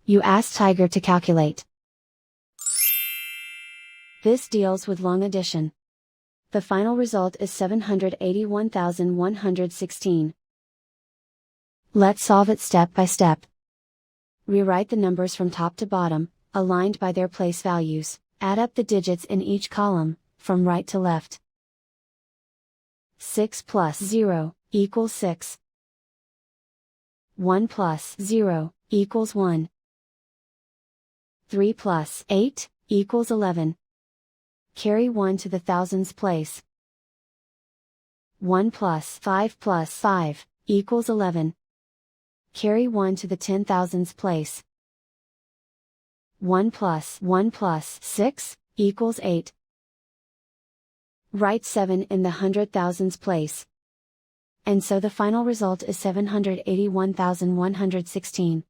You ask Tiger to calculate. This deals with long addition. The final result is 781,116. Let's solve it step by step. Rewrite the numbers from top to bottom, aligned by their place values. Add up the digits in each column, from right to left. 6 plus 0 equals 6. 1 plus 0 equals 1. 3 plus 8 equals 11. Carry 1 to the thousands place. 1 plus 5 equals 11. Carry 1 to the 10,000s place. 1 plus 6 equals 8. Write 7 in the 100,000s place. And so the final result is 781,116.